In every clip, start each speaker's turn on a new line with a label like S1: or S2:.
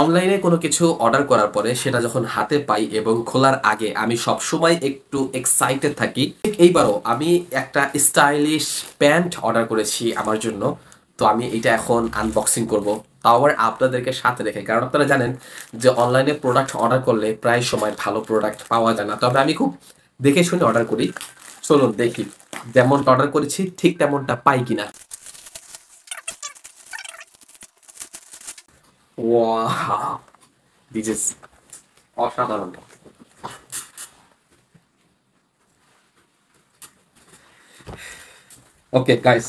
S1: অনলাইনে কোনো কিছু অর্ডার করার পরে সেটা যখন হাতে পাই এবং খোলার আগে আমি সবসময় একটু এক্সাইটেড থাকি। ঠিক এইবারও আমি একটা স্টাইলিশ প্যান্ট অর্ডার করেছি আমার জন্য। তো আমি এটা এখন আনবক্সিং করব, তাও আবার আপনাদেরকে সাথে রেখে, কারণ আপনারা জানেন যে অনলাইনে প্রোডাক্ট অর্ডার করলে প্রায় সময় ভালো প্রোডাক্ট পাওয়া যায় না। তবে আমি খুব দেখে শুনে অর্ডার করি। চলুন দেখি যেমনটা অর্ডার করেছি ঠিক তেমনটা পাই কিনা। ওয়াও, দিস ইজ অসাধারণ। Okay guys,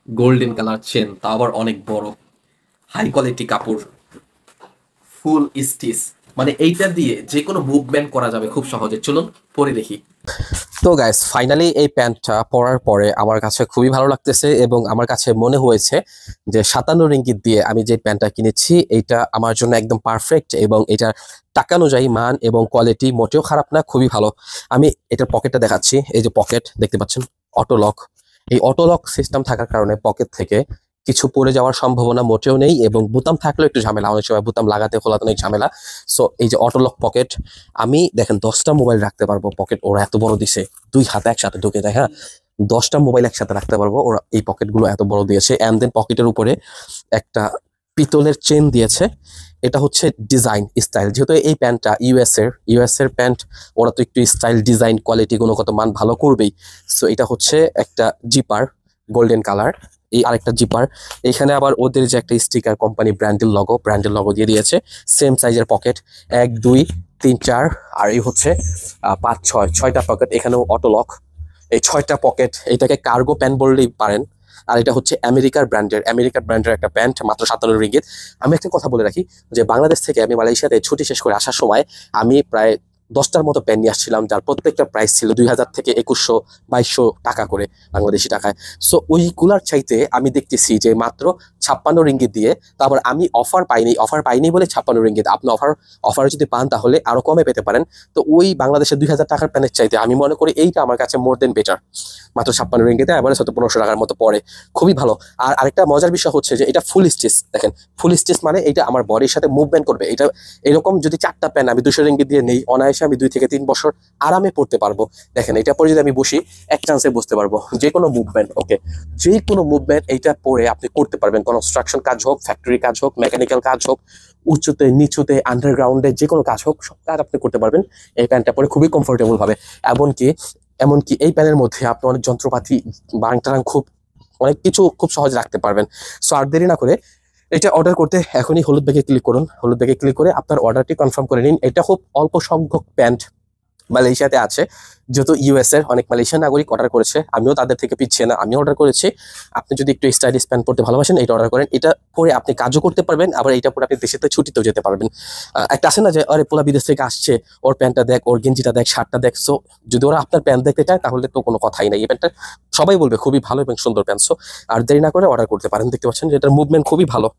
S1: golden colour chain, তা আবার অনেক বড়, হাই কোয়ালিটি কাপড়, ফুল স্টিচ, মানে এইটা দিয়ে যে কোনো মুভমেন্ট করা যাবে খুব সহজে। চলুন পরে দেখি। তো গাইস, ফাইনালি এই প্যান্টটা পরার পরে আমার কাছে খুবই ভালো লাগতেছে এবং আমার কাছে মনে হয়েছে যে 57 রিঙ্গিত দিয়ে আমি যে প্যান্টটা কিনেছি এইটা আমার জন্য একদম পারফেক্ট এবং এটা টাকা অনুযায়ী মান এবং কোয়ালিটি মোটেও খারাপ না, খুবই ভালো। আমি এটার পকেটটা দেখাচ্ছি। এই যে পকেট দেখতে পাচ্ছেন, অটো লক। এই অটো লক সিস্টেম থাকার কারণে পকেট থেকে কিছু পড়ে যাওয়ার সম্ভাবনা মোটেও নেই এবং বোতাম থাকলেও একটু ঝামেলা, অনেক সময় বোতাম লাগাতে খোলাতে অনেক ঝামেলা। সো এই যে অটো লক পকেট, আমি দেখেন 10টা মোবাইল রাখতে পারবো। পকেট ওরা এত বড় দিছে, 2 হাতে একসাথে ঢুকে যায়। হ্যাঁ, 10টা মোবাইল একসাথে রাখতে পারবো, ওরা এই পকেটগুলো এত বড় দিয়েছে। অ্যান্ড দেন পকেটের উপরে একটা পিতলের চেন দিয়েছে। এটা হচ্ছে ডিজাইন স্টাইল, যেহেতু এই প্যান্টটা ইউএস এর প্যান্ট, ওরা তো একটু স্টাইল ডিজাইন কোয়ালিটি গুণগত মান ভালো করবেই। সো এটা হচ্ছে একটা জিপার, গোল্ডেন কালার। এই আরেকটা জিপার, এখানে আবার ওদের যে একটা স্টিকার, কোম্পানি ব্র্যান্ডের লগো দিয়ে দিয়েছে। সেম সাইজের পকেট, 1 2 3 4, আর এই হচ্ছে 5 6 6টা পকেট। এখানেও অটো লক। এই 6টা পকেট, এটাকে কার্গো প্যান্ট বললেই পারেন। আর এটা হচ্ছে আমেরিকার ব্র্যান্ডের একটা প্যান্ট, মাত্র 57 রিঙ্গিত। আমি একটা কথা বলে রাখি যে বাংলাদেশ থেকে আমি মালয়েশিয়াতে ছুটি শেষ করে আসার সময় আমি প্রায় 10টার মতো প্যান্ট নিয়ে আসছিলাম, যার প্রত্যেকটা প্রাইস ছিল 2000 থেকে 2100 2200 টাকা করে, বাংলাদেশি টাকায়। সো ওইগুলার চাইতে আমি দেখতেছি যে মাত্র 56 রিঙ্গিত দিয়ে, তারপর আমি অফার পাইনি বলে 56 রিঙ্গিত। আপনি অফার যদি পান তাহলে আরো কমে পেতে পারেন। তো ওই বাংলাদেশের 2000 টাকার প্যান্টের চাইতে আমি মনে করি এইটা আমার কাছে মোর দেন বেটার। মাত্র 56 রিঙ্গিতে এবারে হয়তো 1500 টাকার মতো পড়ে, খুবই ভালো। আর আরেকটা মজার বিষয় হচ্ছে যে এটা ফুল স্টিচ। দেখেন, ফুল স্টিচ মানে এটা আমার বডির সাথে মুভমেন্ট করবে। এটা এরকম যদি 4টা প্যান্ট আমি 200 রিঙ্গিত দিয়ে নেই, অনায়াসে আমি 2 থেকে 3 বছর আরামে পড়তে পারবো। দেখেন, এটা পরে যদি আমি বসি, এক চান্সে বুঝতে পারবো যে কোনো মুভমেন্ট। ওকে, যে কোনো মুভমেন্ট এইটা পরে আপনি করতে পারবেন। কনস্ট্রাকশন কাজ হোক, ফ্যাক্টরি কাজ হোক, মেকানিক্যাল কাজ হোক, উঁচুতে নিচুতে আন্ডারগ্রাউন্ডে যে কোনো কাজ হোক, সব কাজ আপনি করতে পারবেন এই প্যান্টটা পরে খুবই কমফোর্টেবল ভাবে। এমনকি এমনকি এই প্যানের মধ্যে আপনি অনেক যন্ত্রপাতি, বাং টাং, অনেক কিছু খুব সহজে রাখতে পারবেন। সো আর দেরি না করে এটা অর্ডার করতে এখনই হলুদ ব্যাগে ক্লিক করুন। হলুদ ব্যাগে ক্লিক করে আপনার অর্ডারটি কনফার্ম করে নিন। এটা খুব অল্প সংখ্যক প্যান্ট মালয়েশিয়াতে আছে, যেহেতু ইউএস এর অনেক মালয়েশিয়ান নাগরিক অর্ডার করেছে, আমিও তাদের থেকে পিছিয়ে না, আমিও অর্ডার করেছি। আপনি যদি একটু স্টাইলিশ প্যান্ট পরতে ভালোবাসেন, এটা অর্ডার করেন। এটা পরে আপনি কাজও করতে পারবেন, আবার এটা পরে আপনি দেশেতে ছুটিতেও যেতে পারবেন। একটা আছে না যে আরে পোলা বিদেশ থেকে আসছে, ওর প্যান্টটা দেখ, ওর গেঞ্জিটা দেখ, শার্টটা দেখ। সো যদি ওরা আপনার প্যান্ট দেখতে চায় তাহলে তো কোনো কথাই নাই, এই প্যান্টটা সবাই বলবে খুবই ভালো এবং সুন্দর প্যান্ট। সো আর দেরি না করে অর্ডার করতে পারেন। দেখতে পাচ্ছেন যে এটার মুভমেন্ট খুবই ভালো।